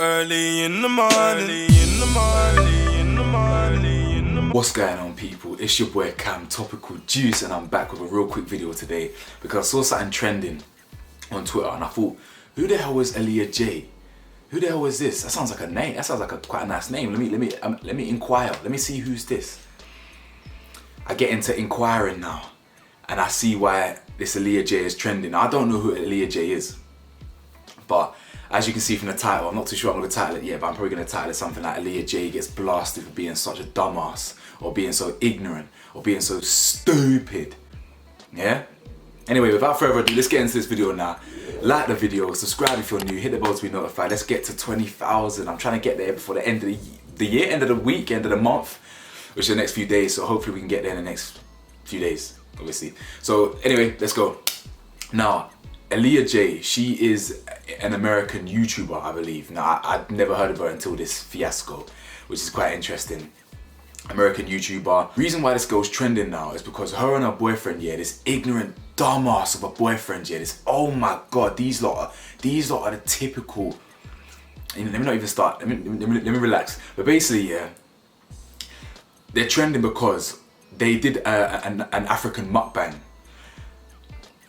Early in the morning, What's going on, people? It's your boy Cam, Topical Juice, and I'm back with a real quick video today because I saw something trending on Twitter and I thought, who the hell is Aaliyah J? Who the hell is this? That sounds like a name. That sounds like quite a nice name. Let me inquire. Let me see who's this. I get into inquiring now, and I see why this Aaliyah J is trending. Now, I don't know who Aaliyah J is, but as you can see from the title, I'm not too sure I'm going to title it yet, but I'm probably going to title it something like Aaliyah J gets blasted for being such a dumbass, or being so ignorant, or being so stupid. Yeah? Anyway, without further ado, let's get into this video now. Like the video, subscribe if you're new, hit the bell to be notified. Let's get to 20,000. I'm trying to get there before the end of the year, end of the week, end of the month, which is the next few days. So hopefully we can get there in the next few days, obviously. So anyway, let's go. Now, Aaliyah J, she is an American YouTuber, I believe. Now, I'd never heard of her until this fiasco, which is quite interesting. American YouTuber. Reason why this girl's trending now is because her and her boyfriend, yeah, this ignorant dumbass of a boyfriend, yeah, this, oh my god, these lot are the typical, let me not even start, let me relax. But basically, yeah, they're trending because they did an African mukbang.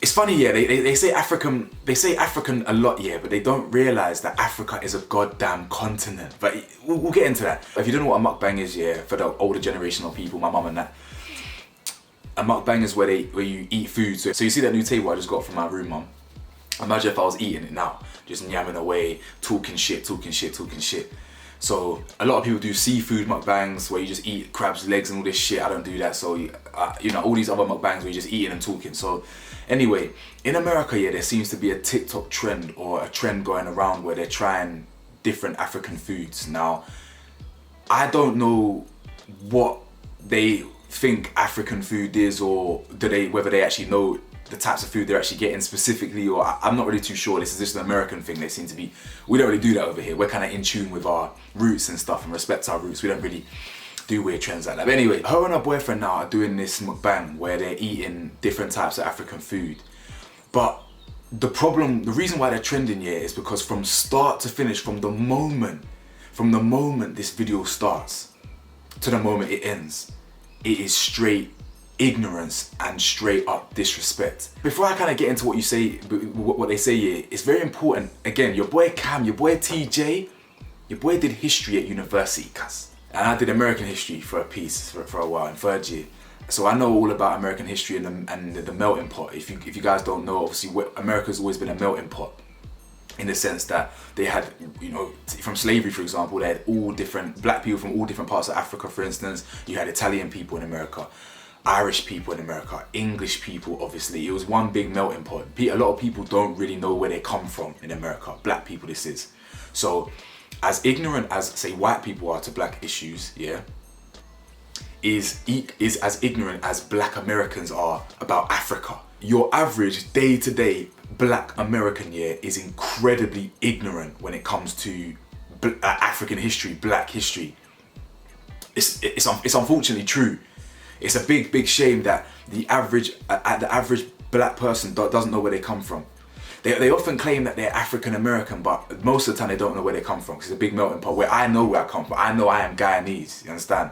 It's funny, yeah, they say African a lot, yeah, but they don't realize that Africa is a goddamn continent. But we'll get into that. If you don't know what a mukbang is, yeah, for the older generation of people, my mum and that, a mukbang is where you eat food. So you see that new table I just got from my room, mum? Imagine if I was eating it now, just yamming away, talking shit. So a lot of people do seafood mukbangs where you just eat crabs, legs and all this shit. I don't do that. So, you know, all these other mukbangs where you're just eating and talking. So anyway, in America, yeah, there seems to be a TikTok trend or a trend going around where they're trying different African foods. Now, I don't know what they think African food is, or whether they actually know the types of food they're actually getting specifically, or I'm not really too sure. This is just an American thing. They seem to be, we don't really do that over here. We're kind of in tune with our roots and stuff and respect our roots. We don't really do weird trends like that. But anyway, her and her boyfriend now are doing this mukbang where they're eating different types of African food. But the reason why they're trending here is because from start to finish, from the moment this video starts to the moment it ends, it is straight ignorance and straight up disrespect. Before I kind of get into what they say here, it's very important. Again, your boy Cam, your boy TJ, your boy did history at university, cuz. And I did American history for a piece for a while in third year. So I know all about American history and the melting pot. If you guys don't know, obviously America's always been a melting pot, in the sense that they had, you know, from slavery, for example, they had all different black people from all different parts of Africa. For instance, you had Italian people in America, Irish people in America, English people, obviously. It was one big melting pot. A lot of people don't really know where they come from in America. Black people, this is. So, as ignorant as, say, white people are to black issues, yeah, is as ignorant as black Americans are about Africa. Your average day-to-day black American, yeah, is incredibly ignorant when it comes to African history, black history. It's unfortunately true. It's a big shame that the average black person doesn't know where they come from. They often claim that they're African American, but most of the time they don't know where they come from, because it's a big melting pot. Where I know where I come from, I know I am Guyanese. You understand?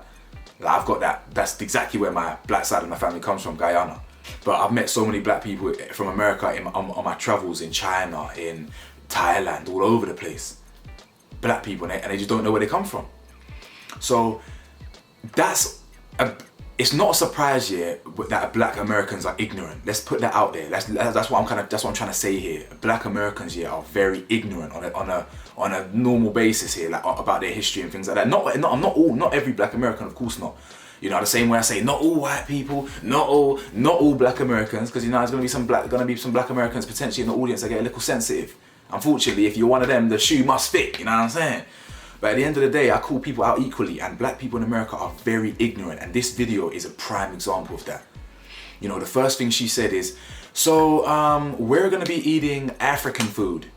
Like, I've got that. That's exactly where my black side of my family comes from, Guyana. But I've met so many black people from America on my travels in China, in Thailand, all over the place. Black people, and they just don't know where they come from. So it's not a surprise yet that black Americans are ignorant. Let's put that out there. That's what I'm trying to say here. Black Americans here are very ignorant on a normal basis here, like about their history and things like that. Not every black American, of course not. You know, the same way I say not all white people, not all black Americans, because you know there's gonna be some black Americans potentially in the audience that get a little sensitive. Unfortunately, if you're one of them, the shoe must fit. You know what I'm saying? But at the end of the day, I call people out equally, and black people in America are very ignorant, and this video is a prime example of that. You know, the first thing she said is, so we're gonna be eating African food.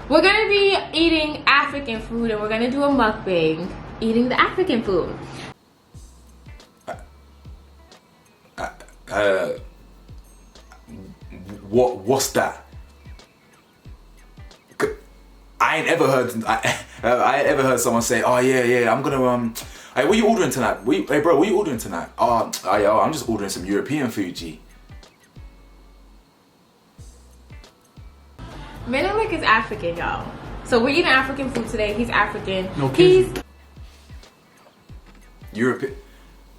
We're gonna be eating African food, and we're gonna do a mukbang eating the African food. What's that? I ain't ever heard someone say, oh yeah, I'm gonna hey, what you ordering tonight? Hey bro, what you ordering tonight? Yo, I'm just ordering some European food, G. Menelik is African, y'all. So we're eating African food today. He's African. No He's European.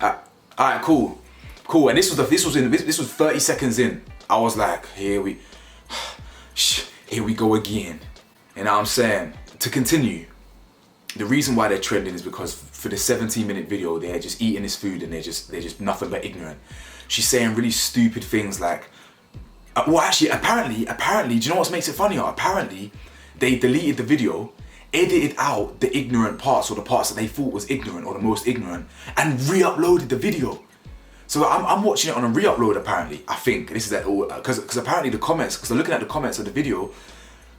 Alright, cool. And this was 30 seconds in. I was like, here we go again. You know what I'm saying? To continue, the reason why they're trending is because for the 17-minute video, they're just eating this food and they're just nothing but ignorant. She's saying really stupid things like, well, actually, apparently, do you know what makes it funnier? Apparently, they deleted the video, edited out the ignorant parts or the parts that they thought was ignorant or the most ignorant, and re-uploaded the video. So I'm watching it on a re-upload. Apparently, I think this is that because apparently the comments, because I'm looking at the comments of the video,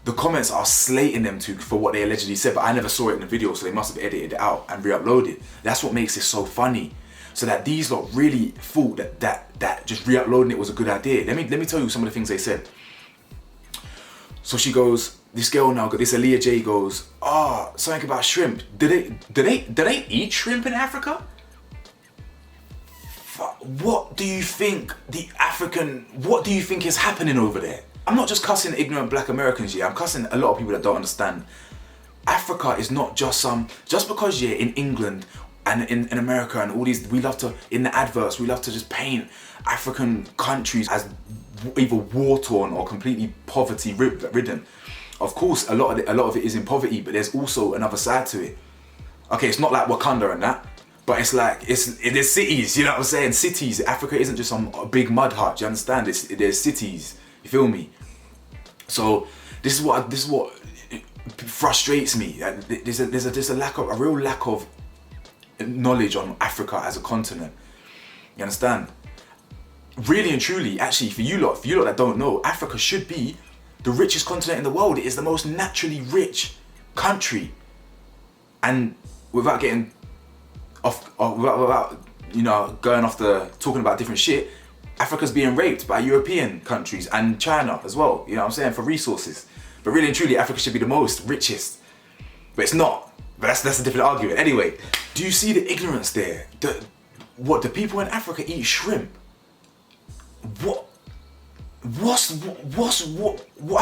the comments are slating them for what they allegedly said, but I never saw it in the video, so they must have edited it out and re-uploaded. That's what makes it so funny. So that these lot really thought that just re-uploading it was a good idea. Let me tell you some of the things they said. So she goes, this girl now, this Aaliyah J goes, something about shrimp. Do they eat shrimp in Africa? What do you think is happening over there? I'm not just cussing ignorant black Americans here, I'm cussing a lot of people that don't understand. Africa is not just just because in England and in America and all these, we love to, in the adverts, we love to just paint African countries as either war-torn or completely poverty-ridden. Of course, a lot of it is in poverty, but there's also another side to it. Okay, it's not like Wakanda and that, but it's like, there's cities, you know what I'm saying? Cities. Africa isn't just some big mud hut, do you understand? There's cities, you feel me? So this is what frustrates me. There's a real lack of knowledge on Africa as a continent. You understand? Really and truly, actually, for you lot that don't know, Africa should be the richest continent in the world. It is the most naturally rich country. And without getting without going off talking about different shit, Africa's being raped by European countries and China as well, you know what I'm saying, for resources. But really and truly, Africa should be the most richest. But it's not. But that's a different argument. Anyway, do you see the ignorance there? The people in Africa eat shrimp. What? I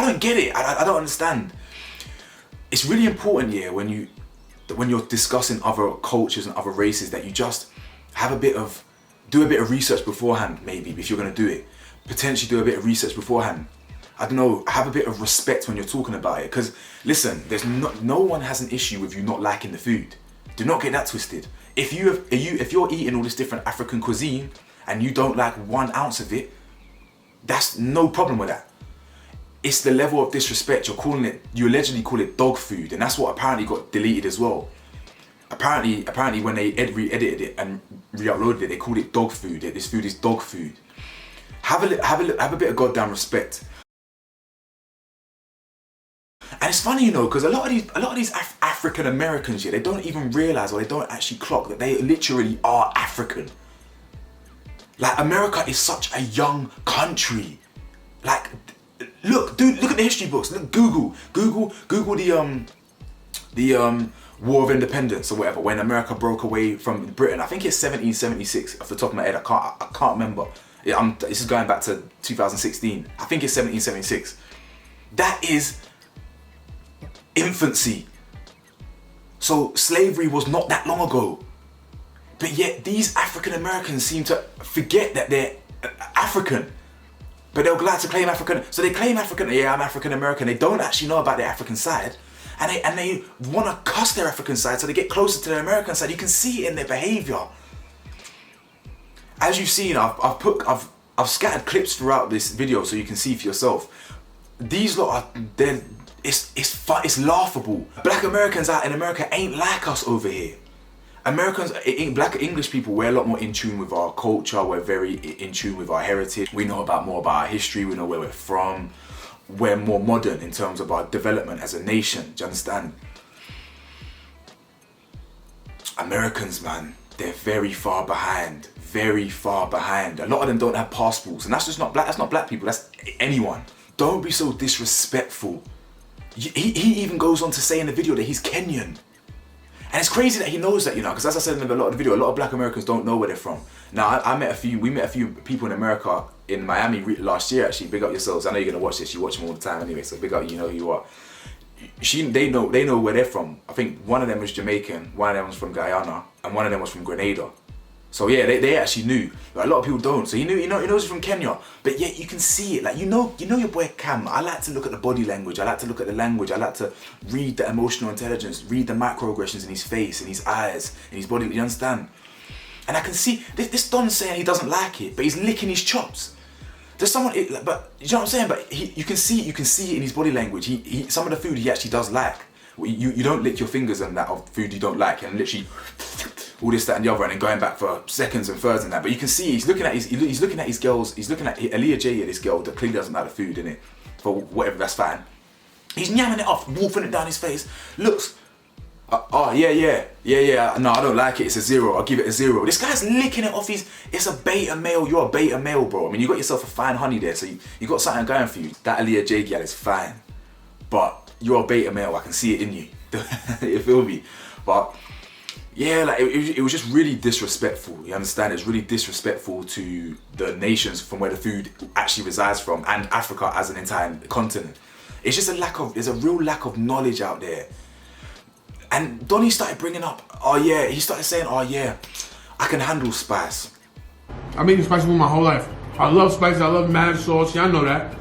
don't get it. I don't understand. It's really important, yeah, when you're discussing other cultures and other races, that you just do a bit of research beforehand. Maybe if you're going to do it, potentially do a bit of research beforehand. I don't know, have a bit of respect when you're talking about it. Because listen, there's no one has an issue with you not liking the food. Do not get that twisted. If you're eating all this different African cuisine and you don't like 1 ounce of it, that's no problem with that. It's the level of disrespect. You allegedly call it dog food, and that's what apparently got deleted as well. Apparently when they re-edited it and re-uploaded it, they called it dog food. This food is dog food. Have a bit of goddamn respect. And it's funny, because a lot of these African Americans here, they don't even realize, or they don't actually clock that they literally are African. Like, America is such a young country. Like, look at the history books. Look, Google the War of Independence or whatever, when America broke away from Britain. I think it's 1776 off the top of my head. I can't remember. This is going back to 2016. I think it's 1776. That is infancy. So slavery was not that long ago. But yet these African Americans seem to forget that they're African. But they're glad to claim African. So they claim African, yeah, I'm African American. They don't actually know about their African side. And they want to cuss their African side so they get closer to their American side. You can see it in their behavior. As you've seen, I've scattered clips throughout this video so you can see for yourself. These lot are, it's laughable. Black Americans out in America ain't like us over here. Black English people, we're a lot more in tune with our culture. We're very in tune with our heritage. We know more about our history. We know where we're from. We're more modern in terms of our development as a nation. Do you understand? Americans, man, they're very far behind. Very far behind. A lot of them don't have passports, and that's just not black. That's not black people. That's anyone. Don't be so disrespectful He even goes on to say in the video that he's Kenyan. And it's crazy that he knows that, you know, because as I said in a lot of the video, a lot of black Americans don't know where they're from. Now, we met a few people in America, in Miami last year actually. Big up yourselves. I know you're gonna watch this, you watch them all the time anyway, so big up, you know who you are. They know where they're from. I think one of them was Jamaican, one of them was from Guyana, and one of them was from Grenada. So yeah, they actually knew. Like, a lot of people don't. So he knows he's from Kenya. But yeah, you can see it. Like, you know your boy Cam. I like to look at the body language. I like to look at the language. I like to read the emotional intelligence, read the microaggressions in his face, in his eyes, in his body. You understand? And I can see this Don's saying he doesn't like it, but he's licking his chops. There's someone, but you know what I'm saying? But you can see it in his body language. He some of the food he actually does like. You don't lick your fingers and that of food you don't like, and literally all this, that, and the other, and then going back for seconds and thirds and that. But you can see he's looking at his girls. He's looking at Aaliyah J, this girl that clearly doesn't like the food, innit? For whatever, that's fine. He's nyamming it off, wolfing it down his face. Looks, oh yeah. No, I don't like it. It's a 0. I'll give it a 0. This guy's licking it off. It's a beta male. You're a beta male, bro. I mean, you got yourself a fine honey there, so you got something going for you. That Aaliyah J gal is fine, but you're a beta male. I can see it in you. You feel me? But yeah, like it was just really disrespectful. You understand? It's really disrespectful to the nations from where the food actually resides from, and Africa as an entire continent. It's just there's a real lack of knowledge out there. And Donnie started bringing up, he started saying, I can handle spice. I've been eating spicy food my whole life. I love spicy, I love mad sauce, y'all know that.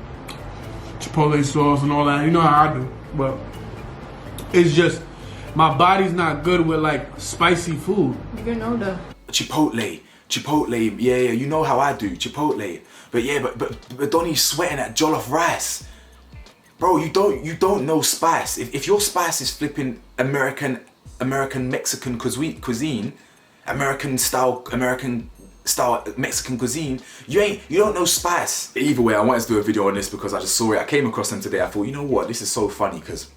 Chipotle sauce and all that, you know how I do. But it's just, my body's not good with like spicy food. You know the Chipotle, yeah, you know how I do, Chipotle. But yeah, but Donnie's sweating at jollof rice. Bro, you don't know spice. If your spice is flipping American Mexican cuisine, American style Mexican cuisine, you don't know spice. Either way, I wanted to do a video on this because I just saw it. I came across them today. I thought, you know what, this is so funny because,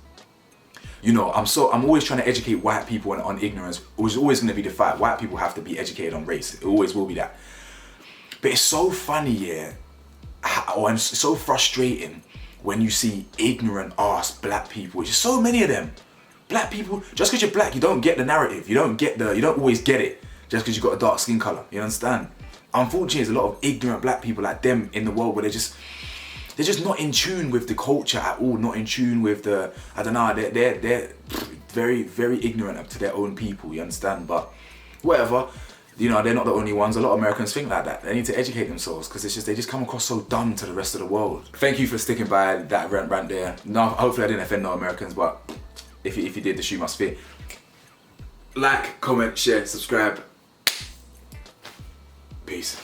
you know, I'm always trying to educate white people on ignorance. It's always going to be the fight. White people have to be educated on race. It always will be that. But it's so funny, yeah, and so frustrating when you see ignorant ass black people. There's just so many of them. Black people, just because you're black, you don't get the narrative. You don't always get it just because you've got a dark skin color. You understand? Unfortunately, there's a lot of ignorant black people like them in the world where they're just not in tune with the culture at all, not in tune with the, I don't know, they're very, very ignorant up to their own people, you understand? But whatever, you know, they're not the only ones. A lot of Americans think like that. They need to educate themselves because they just come across so dumb to the rest of the world. Thank you for sticking by that rant there. No, hopefully I didn't offend no Americans, but if you did, the shoe must fit. Like, comment, share, subscribe. Peace.